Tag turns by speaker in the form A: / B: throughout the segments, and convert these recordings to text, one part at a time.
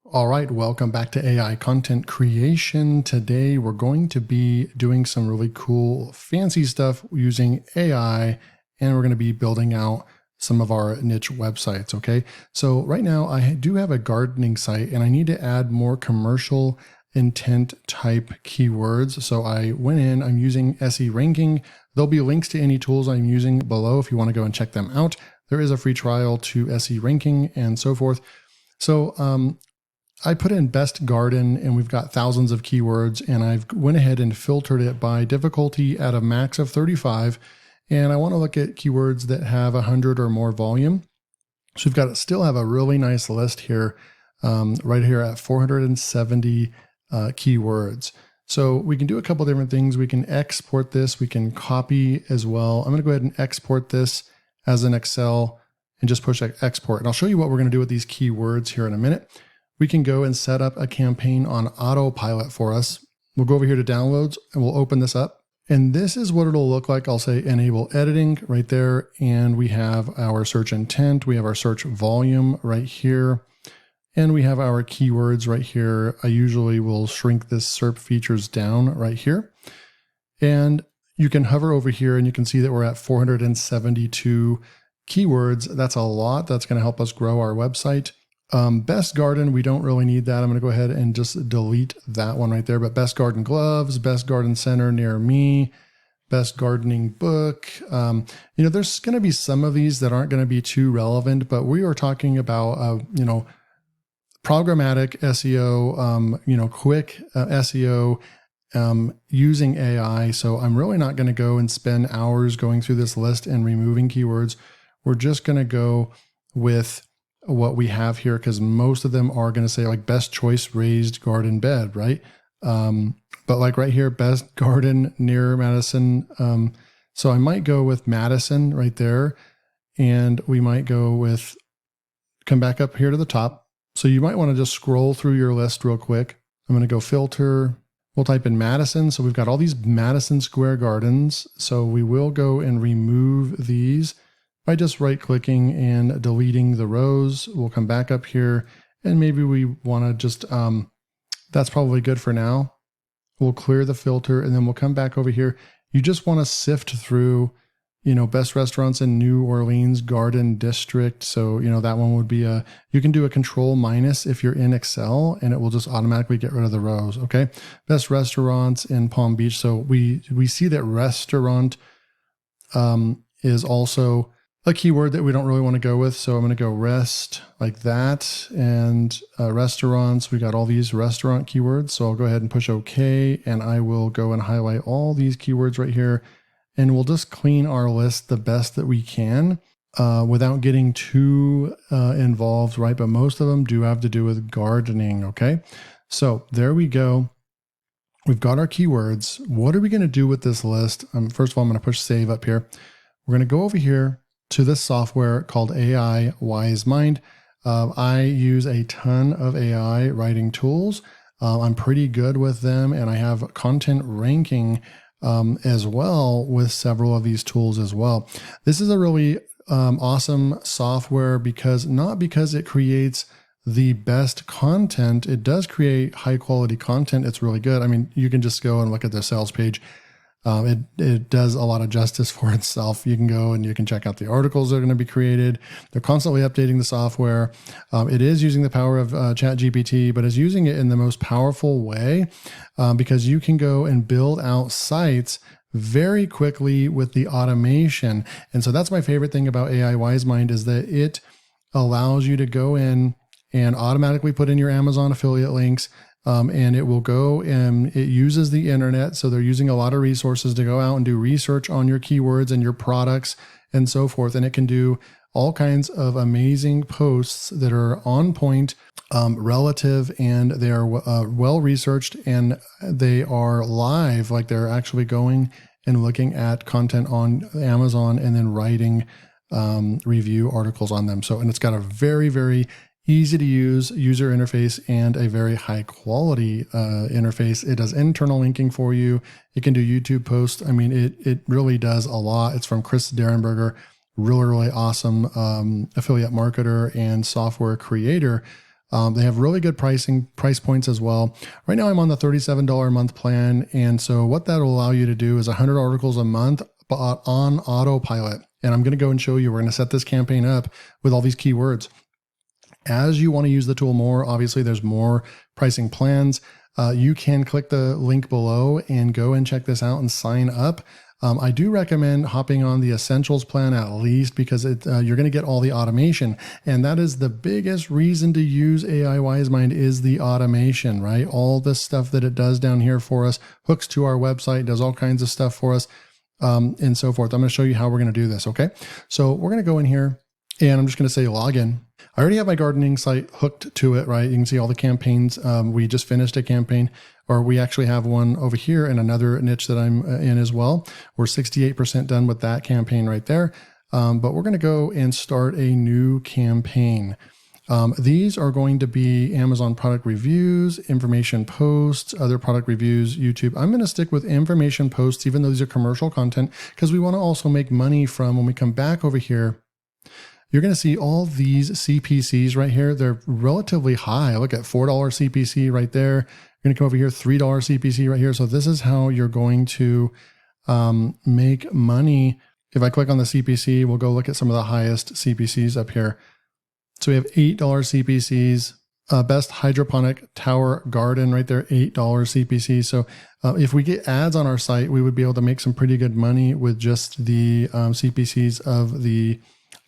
A: All right, welcome back to AI content creation. Today, we're going to be doing some really cool, fancy stuff using AI, and we're going to be building out some of our niche websites, okay? So right now, I do have a gardening site, and I need to add more commercial intent type keywords. So I went in, I'm using SE ranking. There'll be links to any tools I'm using below if you want to go and check them out. There is a free trial to SE ranking and so forth. So I put in best garden and we've got thousands of keywords, and I've went ahead and filtered it by difficulty at a max of 35. And I want to look at keywords that have 100 or more volume. So we've got to still have a really nice list here, right here at 470 keywords. So we can do a couple different things. We can export this, we can copy as well. I'm going to go ahead and export this as an Excel and just push export. And I'll show you what we're going to do with these keywords here in a minute. We can go and set up a campaign on autopilot for us. We'll go over here to downloads and we'll open this up. And this is what it'll look like. I'll say enable editing right there. And we have our search intent. We have our search volume right here. And we have our keywords right here. I usually will shrink this SERP features down right here. And you can hover over here and you can see that we're at 472 keywords. That's a lot. That's going to help us grow our website. Best garden, we don't really need that. I'm going to go ahead and just delete that one right there. But best garden gloves, best garden center near me, best gardening book. There's going to be some of these that aren't going to be too relevant, but we are talking about, programmatic SEO, quick SEO, using AI. So I'm really not going to go and spend hours going through this list and removing keywords. We're just going to go with what we have here, because most of them are going to say like best choice raised garden bed, right? But like right here, best garden near Madison. So I might go with Madison right there, and we might go with, come back up here to the top. So you might want to just scroll through your list real quick. I'm going to go filter. We'll type in Madison. So we've got all these Madison Square Gardens. So we will go and remove these by just right-clicking and deleting the rows. We'll come back up here, and maybe we want to just, that's probably good for now. We'll clear the filter, and then we'll come back over here. You just want to sift through, best restaurants in New Orleans Garden District. So, that one would be you can do a control minus if you're in Excel, and it will just automatically get rid of the rows, okay? Best restaurants in Palm Beach. So we see that restaurant is also a keyword that we don't really want to go with. So I'm going to go rest like that, and restaurants. We got all these restaurant keywords. So I'll go ahead and push OK, and I will go and highlight all these keywords right here, and we'll just clean our list the best that we can without getting too involved, right? But most of them do have to do with gardening, okay? So there we go. We've got our keywords. What are we going to do with this list? First of all, I'm going to push save up here. We're going to go over here to this software called AIWiseMind. I use a ton of AI writing tools. I'm pretty good with them, and I have content ranking as well with several of these tools as well. This is a really awesome software not because it creates the best content. It does create high quality content. It's really good. I mean, you can just go and look at the sales page. It does a lot of justice for itself. You can go and you can check out the articles that are going to be created. They're constantly updating the software. It is using the power of ChatGPT, but is using it in the most powerful way because you can go and build out sites very quickly with the automation. And so that's my favorite thing about AIWiseMind, is that it allows you to go in and automatically put in your Amazon affiliate links. And it will go and it uses the internet. So they're using a lot of resources to go out and do research on your keywords and your products and so forth. And it can do all kinds of amazing posts that are on point, relative, and they are well researched, and they are live. Like they're actually going and looking at content on Amazon and then writing review articles on them. And it's got a very, very easy to use user interface and a very high quality interface. It does internal linking for you. It can do YouTube posts. I mean, it really does a lot. It's from Chris Derenberger, really, really awesome affiliate marketer and software creator. They have really good price points as well. Right now I'm on the $37 a month plan. And so what that will allow you to do is 100 articles a month on autopilot. And I'm going to go and show you, we're going to set this campaign up with all these keywords. As you want to use the tool more, obviously there's more pricing plans. You can click the link below and go and check this out and sign up. I do recommend hopping on the Essentials plan at least, because you're going to get all the automation. And that is the biggest reason to use AIWiseMind is the automation, right? All the stuff that it does down here for us, hooks to our website, does all kinds of stuff for us, and so forth. I'm going to show you how we're going to do this, okay? So we're going to go in here and I'm just going to say login. I already have my gardening site hooked to it, right? You can see all the campaigns. We just finished a campaign, or we actually have one over here in another niche that I'm in as well. We're 68% done with that campaign right there. But we're going to go and start a new campaign. These are going to be Amazon product reviews, information posts, other product reviews, YouTube. I'm going to stick with information posts, even though these are commercial content, because we want to also make money from, when we come back over here, you're going to see all these CPCs right here. They're relatively high. Look at $4 CPC right there. You're going to come over here, $3 CPC right here. So this is how you're going to make money. If I click on the CPC, we'll go look at some of the highest CPCs up here. So we have $8 CPCs, best hydroponic tower garden right there, $8 CPC. So if we get ads on our site, we would be able to make some pretty good money with just the CPCs of the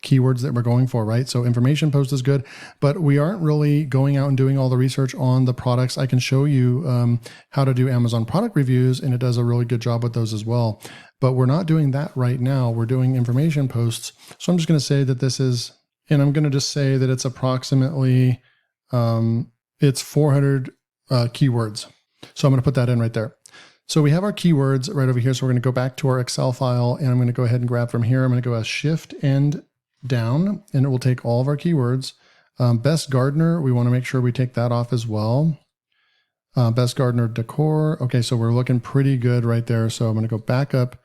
A: keywords that we're going for, right? So information post is good, but we aren't really going out and doing all the research on the products. I can show you how to do Amazon product reviews, and it does a really good job with those as well. But we're not doing that right now. We're doing information posts. So I'm just going to say that this is, and I'm going to just say that it's approximately, it's 400 keywords. So I'm going to put that in right there. So we have our keywords right over here. So we're going to go back to our Excel file, and I'm going to go ahead and grab from here. I'm going to go as Shift and down, and it will take all of our keywords. Best gardener, we want to make sure we take that off as well. Best gardener decor. Okay, so we're looking pretty good right there. So I'm going to go back up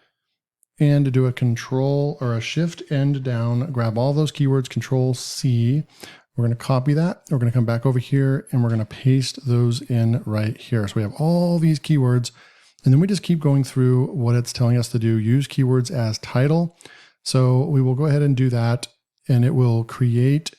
A: and do a Control or a Shift and down, grab all those keywords, Control C. We're going to copy that. We're going to come back over here and we're going to paste those in right here. So we have all these keywords, and then we just keep going through what it's telling us to do. Use keywords as title. So we will go ahead and do that, and it will create,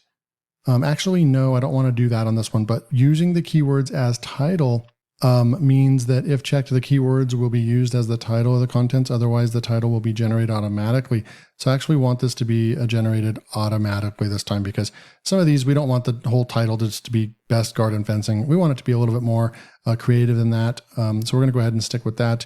A: actually, no, I don't want to do that on this one, but using the keywords as title means that if checked, the keywords will be used as the title of the contents. Otherwise, the title will be generated automatically. So I actually want this to be generated automatically this time, because some of these, we don't want the whole title just to be best garden fencing. We want it to be a little bit more creative than that. So we're going to go ahead and stick with that.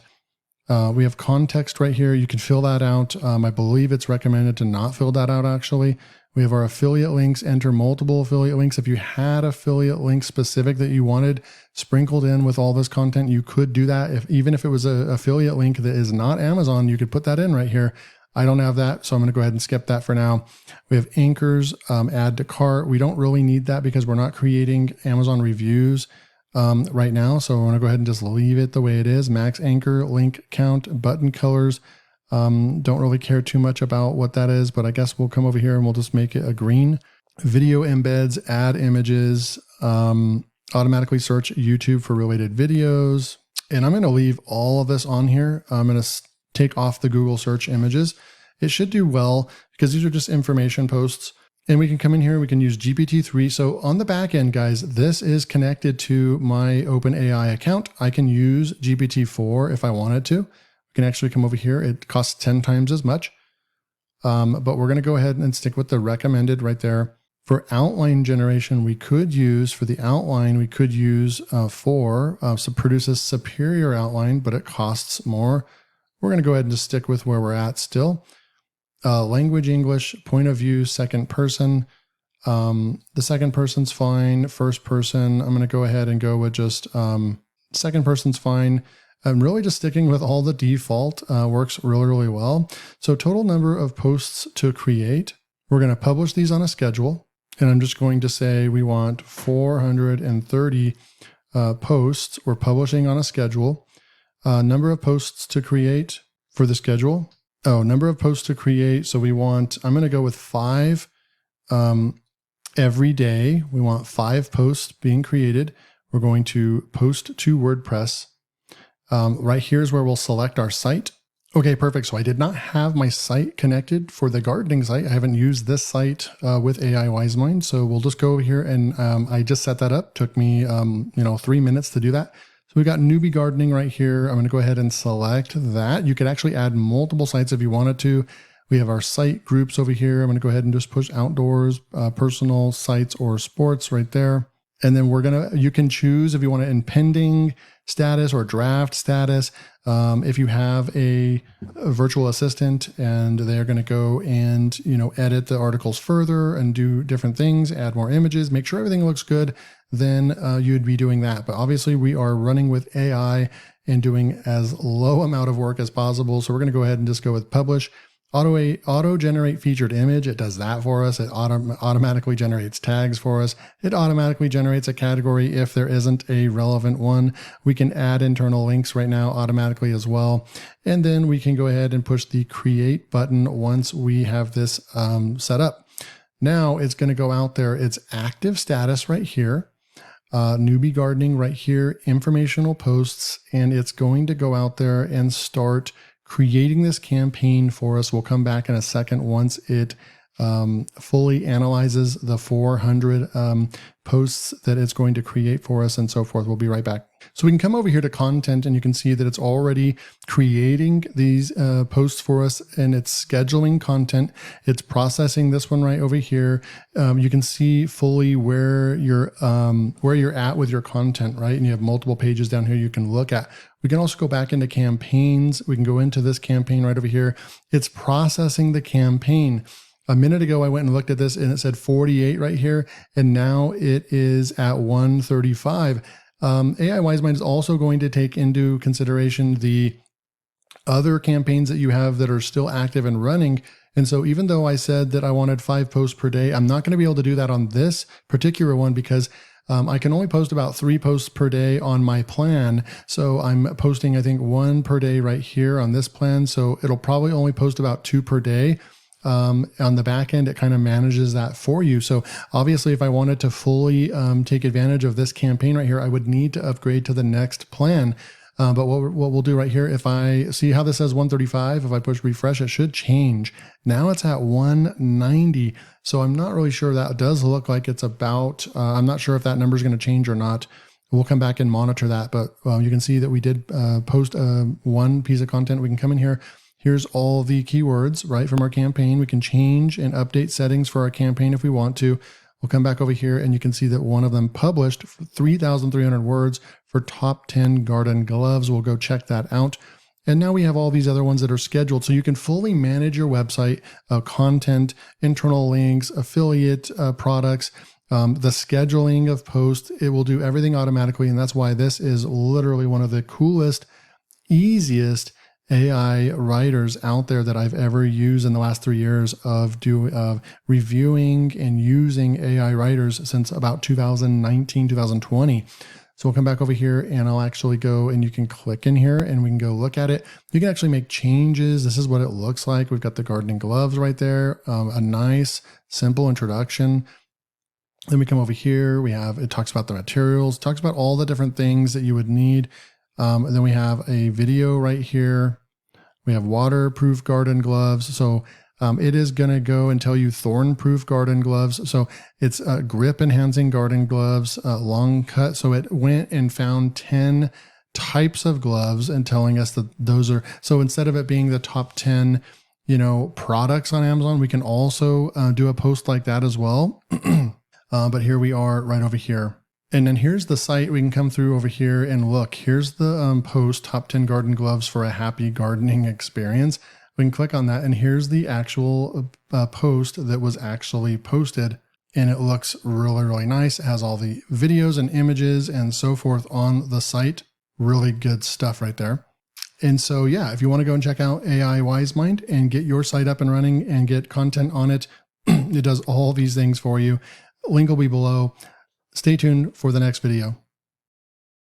A: We have context right here. You can fill that out. I believe it's recommended to not fill that out, actually. We have our affiliate links. Enter multiple affiliate links. If you had affiliate links specific that you wanted sprinkled in with all this content, you could do that. Even if it was an affiliate link that is not Amazon, you could put that in right here. I don't have that, so I'm going to go ahead and skip that for now. We have anchors, add to cart. We don't really need that because we're not creating Amazon reviews right now. So I'm going to go ahead and just leave it the way it is. Max anchor, link count, button colors. Don't really care too much about what that is, but I guess we'll come over here and we'll just make it a green. Video embeds, add images, automatically search YouTube for related videos. And I'm going to leave all of this on here. I'm going to take off the Google search images. It should do well because these are just information posts. And we can come in here, we can use GPT-3. So on the back end, guys, this is connected to my OpenAI account. I can use GPT-4 if I wanted to. We can actually come over here. It costs 10 times as much. But we're going to go ahead and stick with the recommended right there. For outline generation, we could use, for the outline, we could use so produces superior outline, but it costs more. We're going to go ahead and just stick with where we're at still. Language English, point of view, second person. The second person's fine. First person, I'm going to go ahead and go with just second person's fine. I'm really just sticking with all the default, works really, really well. So total number of posts to create. We're going to publish these on a schedule. And I'm just going to say we want 430 posts. We're publishing on a schedule. Number of posts to create for the schedule. Oh, number of posts to create. So we want, I'm going to go with 5 Every day, we want 5 posts being created. We're going to post to WordPress. Right here is where we'll select our site. Okay, perfect. So I did not have my site connected for the gardening site. I haven't used this site with AIWiseMind. So we'll just go over here and I just set that up. Took me, 3 minutes to do that. So we got newbie gardening right here. I'm going to go ahead and select that. You could actually add multiple sites if you wanted to. We have our site groups over here. I'm going to go ahead and just push outdoors, personal sites or sports right there. And then you can choose if you want it in pending status or draft status. If you have a virtual assistant and they're going to go and, edit the articles further and do different things, add more images, make sure everything looks good, then you'd be doing that. But obviously we are running with AI and doing as low amount of work as possible. So we're going to go ahead and just go with publish. Auto generate featured image. It does that for us. It automatically generates tags for us. It automatically generates a category if there isn't a relevant one. We can add internal links right now automatically as well. And then we can go ahead and push the create button once we have this set up. Now it's going to go out there. It's active status right here. Newbie gardening right here, informational posts, and it's going to go out there and start creating this campaign for us. We'll come back in a second once it fully analyzes the 400 posts that it's going to create for us and so forth. We'll be right back. So we can come over here to content and you can see that it's already creating these posts for us and it's scheduling content. It's processing this one right over here. You can see fully where you're at with your content, right? And you have multiple pages down here you can look at. We can also go back into campaigns. We can go into this campaign right over here. It's processing the campaign. A minute ago, I went and looked at this and it said 48 right here. And now it is at 135. AIWiseMind is also going to take into consideration the other campaigns that you have that are still active and running. And so even though I said that I wanted 5 posts per day, I'm not going to be able to do that on this particular one because I can only post about 3 posts per day on my plan. So I'm posting, I think, 1 per day right here on this plan. So it'll probably only post about 2 per day. On the back end, it kind of manages that for you. So obviously, if I wanted to fully take advantage of this campaign right here, I would need to upgrade to the next plan. But what we'll do right here, if I see how this says 135, if I push refresh, it should change. Now it's at 190. So I'm not really sure. That does look like it's about, I'm not sure if that number is going to change or not. We'll come back and monitor that. But you can see that we did post one piece of content. We can come in here. Here's all the keywords, right, from our campaign. We can change and update settings for our campaign if we want to. We'll come back over here and you can see that one of them published 3,300 words for top 10 garden gloves. We'll go check that out. And now we have all these other ones that are scheduled. So you can fully manage your website, content, internal links, affiliate products, the scheduling of posts. It will do everything automatically. And that's why this is literally one of the coolest, easiest AI writers out there that I've ever used in the last 3 years of reviewing and using AI writers since about 2019, 2020. So we'll come back over here and I'll actually go and you can click in here and we can go look at it. You can actually make changes. This is what it looks like. We've got the gardening gloves right there. A nice, simple introduction. Then we come over here. It talks about the materials, talks about all the different things that you would need. And then we have a video right here. We have waterproof garden gloves. So it is going to go and tell you thorn-proof garden gloves. So it's grip enhancing garden gloves, long cut. So it went and found 10 types of gloves and telling us that those are, so instead of it being the top 10, products on Amazon, we can also do a post like that as well. But here we are right over here. And then here's the site. We can come through over here and look. Here's the post, top 10 garden gloves for a happy gardening experience. We can click on that and here's the actual post that was actually posted. And it looks really, really nice. It has all the videos and images and so forth on the site. Really good stuff right there. And so, yeah, if you want to go and check out AIWiseMind and get your site up and running and get content on it, it does all these things for you. Link will be below. Stay tuned for the next video.